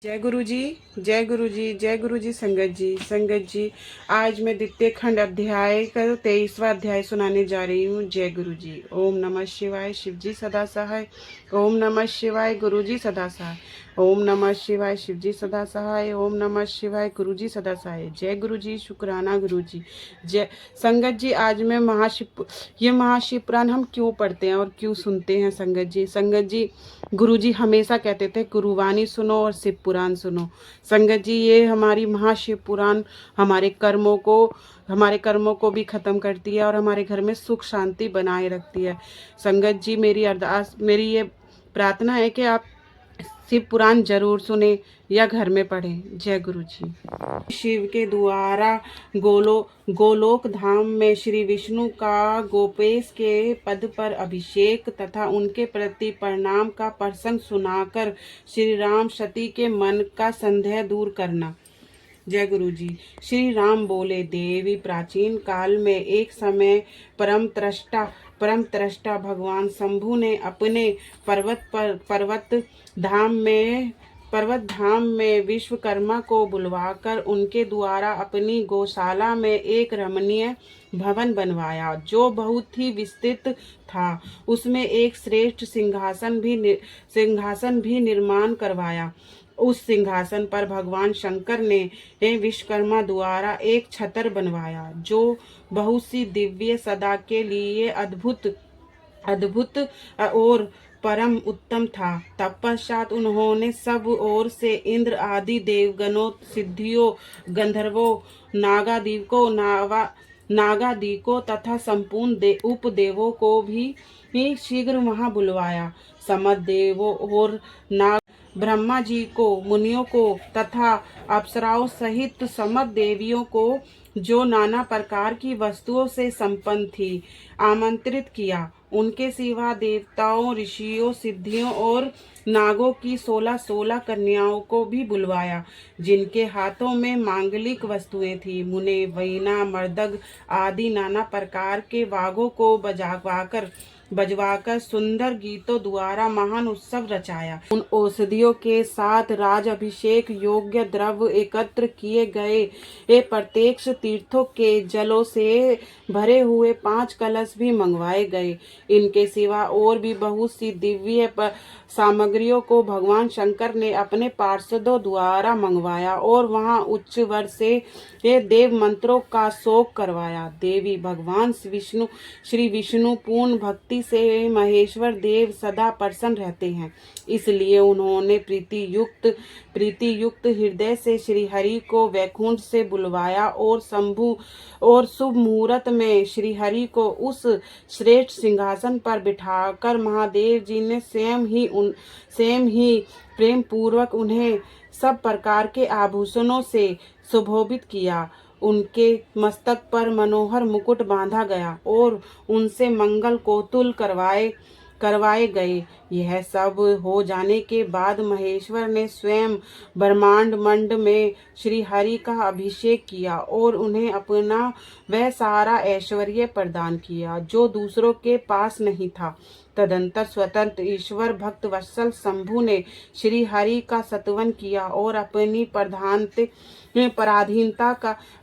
जय गुरु जी। जय गुरु जी। जय गुरु जी। संगत जी, आज मैं द्वितीय खंड अध्याय का 23वां अध्याय सुनाने जा रही हूँ। जय गुरु जी। ओम नमः शिवाय। शिव जी सदा सहाय। ओम नमः शिवाय। गुरु जी सदा सहाय। ओम नमः शिवाय। शिव जी सदा सहाय। ओम नमः शिवाय। गुरु जी सदा सहाय। जय गुरु जी। शुक्राना गुरु जी। जय संगत जी, आज मैं ये महाशिव पुराण हम क्यों पढ़ते हैं और क्यों सुनते हैं संगत जी, गुरु जी हमेशा कहते थे गुरुवाणी सुनो और शिव पुराण सुनो। संगत जी, ये हमारी महाशिव पुराण हमारे कर्मों को भी खत्म करती है और हमारे घर में सुख शांति बनाए रखती है। संगत जी, मेरी ये प्रार्थना है कि आप शिव पुराण जरूर सुने या घर में पढ़ें। जय गुरु जी। शिव के द्वारा गोलोक धाम में श्री विष्णु का गोपेश के पद पर अभिषेक तथा उनके प्रति प्रणाम का प्रसंग सुनाकर श्री राम सती के मन का संदेह दूर करना। जय गुरु जी। श्री राम बोले, देवी, प्राचीन काल में एक समय परम त्रष्टा भगवान शंभु ने अपने पर्वत धाम में विश्वकर्मा को बुलवाकर उनके द्वारा अपनी गौशाला में एक रमणीय भवन बनवाया जो बहुत ही विस्तृत था। उसमें एक श्रेष्ठ सिंहासन भी निर्माण करवाया। उस सिंहासन पर भगवान शंकर ने विश्वकर्मा द्वारा एक छतर बनवाया जो बहुत सी दिव्य सदा के लिए अद्भुत और परम उत्तम था। तत्पश्चात उन्होंने सब ओर से इंद्र आदि देवगणों, सिद्धियों, गंधर्वों, नागादिकों तथा संपूर्ण उपदेवों को भी शीघ्र वहां बुलवाया। समस्त देवों और नाग ब्रह्मा जी को, मुनियों को तथा अप्सराओं सहित समस्त देवियों को जो नाना प्रकार की वस्तुओं से संपन्न थी आमंत्रित किया। उनके सिवा देवताओं, ऋषियों, सिद्धियों और नागों की 16 कन्याओं को भी बुलवाया जिनके हाथों में मांगलिक वस्तुएं थी। मुने, वीणा, मर्दग आदि नाना प्रकार के वाद्यों को बजवाकर सुंदर गीतों द्वारा महान उत्सव रचाया। उन औषधियों के साथ राज अभिषेक योग्य द्रव्य एकत्र किए गए। प्रत्येक तीर्थों के जलों से भरे हुए 5 कलश भी मंगवाए गए। इनके सिवा और भी बहुत सी दिव्य सामग्रियों को भगवान शंकर ने अपने पार्षदों द्वारा मंगवाया और वहां उच्च वर से देव मंत्रों का शोक करवाया। देवी, भगवान श्री विष्णु पूर्ण भक्ति से महेश्वर देव सदा प्रसन्न रहते हैं, इसलिए उन्होंने प्रीति युक्त हृदय से श्री हरि को वैकुंठ से बुलवाया और शुभ मुहूर्त में श्री हरि को उस श्रेष्ठ सिंहासन पर बिठाकर महादेव जी ने स्वयं ही प्रेम पूर्वक उन्हें सब प्रकार के आभूषणों से सुशोभित किया। उनके मस्तक पर मनोहर मुकुट बांधा गया और उनसे मंगल कौतुक करवाए गए। यह सब हो जाने के बाद महेश्वर ने स्वयं ब्रह्मांड मंड में श्री हरि का अभिषेक किया और उन्हें अपना वह सारा ऐश्वर्य प्रदान किया जो दूसरों के पास नहीं था। तदंतर स्वतंत्र ईश्वर भक्त वत्सल शंभु ने श्री हरि का स्तवन किया और अपनी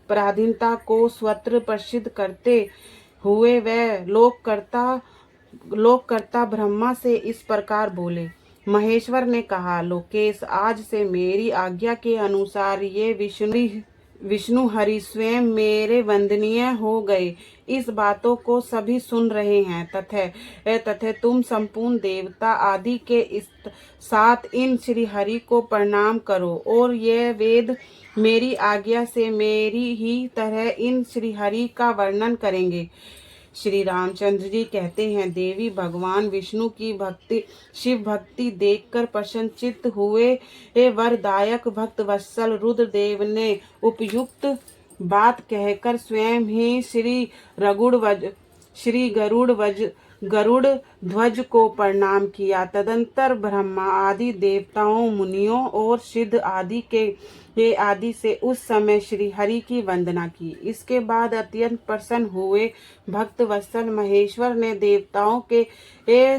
पराधीनता को स्वत्र प्रसिद्ध करते हुए वह लोककर्ता ब्रह्मा से इस प्रकार बोले। महेश्वर ने कहा, लोकेश, आज से मेरी आज्ञा के अनुसार ये विष्णु हरि स्वयं मेरे वंदनीय हो गए। इस बातों को सभी सुन रहे हैं तथा तुम संपूर्ण देवता आदि के साथ इन श्री हरि को प्रणाम करो और ये वेद मेरी आज्ञा से मेरी ही तरह इन श्री हरि का वर्णन करेंगे। श्री रामचंद्र जी कहते हैं, देवी, भगवान विष्णु की शिव भक्ति देखकर प्रसन्नचित्त हुए वरदायक भक्त वत्सल रुद्रदेव ने उपयुक्त बात कहकर स्वयं ही गरुड़ ध्वज को प्रणाम किया। तदंतर ब्रह्मा आदि देवताओं, मुनियों और सिद्ध आदि से उस समय श्री हरि की वंदना की। इसके बाद अत्यंत प्रसन्न हुए भक्त वत्सल महेश्वर ने देवताओं के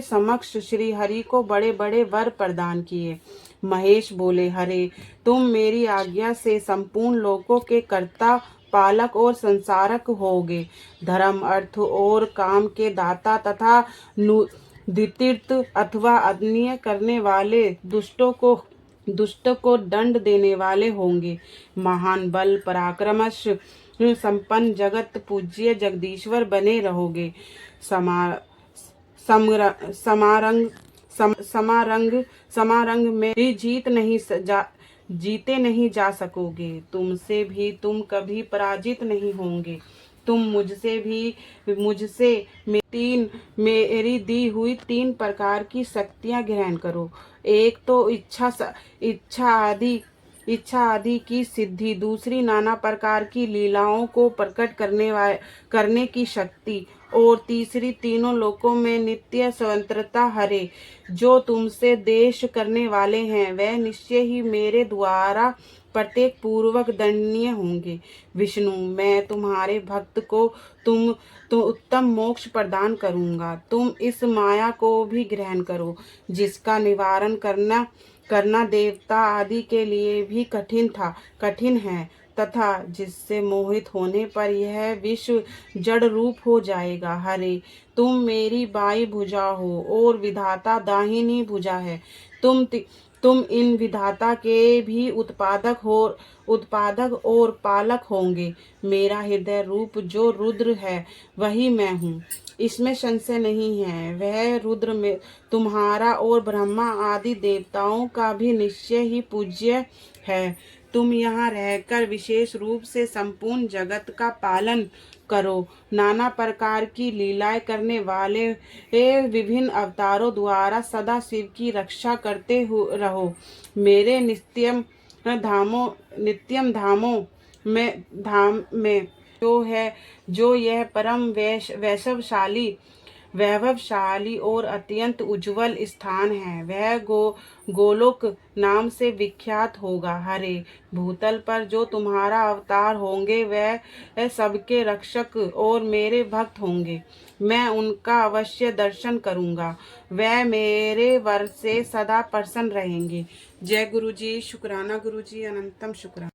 समक्ष श्री हरि को बड़े बड़े वर प्रदान किए। महेश बोले, हरे तुम मेरी आज्ञा से संपूर्ण लोकों के कर्ता, पालक और संसारक होगे। धर्म, अर्थ और काम के दाता तथा द्वितीर्थ अथवा अन्य करने वाले, दुष्ट को दंड देने वाले होंगे। महान बल पराक्रमश संपन्न जगत पूज्य जगदीश्वर बने रहोगे। समारंग समारंग में भी जीते नहीं जा सकोगे। तुमसे भी तुम कभी पराजित नहीं होंगे। तुम मुझसे मेरी दी हुई 3 प्रकार की शक्तियां ग्रहण करो। एक तो इच्छा आदि की सिद्धि, दूसरी नाना प्रकार की लीलाओं को प्रकट करने की शक्ति, और तीसरी तीनों लोकों में नित्य स्वतंत्रता। हरे जो तुमसे देश करने वाले हैं वह निश्चय ही मेरे द्वारा प्रत्येक पूर्वक दंडनीय होंगे। विष्णु, मैं तुम्हारे भक्त को तो उत्तम मोक्ष प्रदान करूंगा। तुम इस माया को भी ग्रहण करो, जिसका निवारण करना देवता आदि के लिए भी कठिन है, तथा जिससे मोहित होने पर यह विश्व जड़ रूप हो जाएगा। हरे तुम मेरी बाई भुजा हो और विधाता दाहिनी भुजा है। तुम इन विधाता के भी उत्पादक और पालक होंगे। मेरा हृदय रूप जो रुद्र है वही मैं हूँ, इसमें संशय नहीं है। वह रुद्र में तुम्हारा और ब्रह्मा आदि देवताओं का भी निश्चय ही पूज्य है। तुम यहाँ रहकर विशेष रूप से संपूर्ण जगत का पालन करो। नाना प्रकार की लीलाएं करने वाले विभिन्न अवतारों द्वारा सदा शिव की रक्षा करते रहो। मेरे नित्यम धामों में जो यह परम वैभवशाली और अत्यंत उज्जवल स्थान है, वह गोलोक नाम से विख्यात होगा। हरे भूतल पर जो तुम्हारा अवतार होंगे वह सबके रक्षक और मेरे भक्त होंगे। मैं उनका अवश्य दर्शन करूंगा। वह मेरे वर से सदा प्रसन्न रहेंगे। जय गुरु जी। शुक्राना गुरु जी, अनंतम शुक्राना।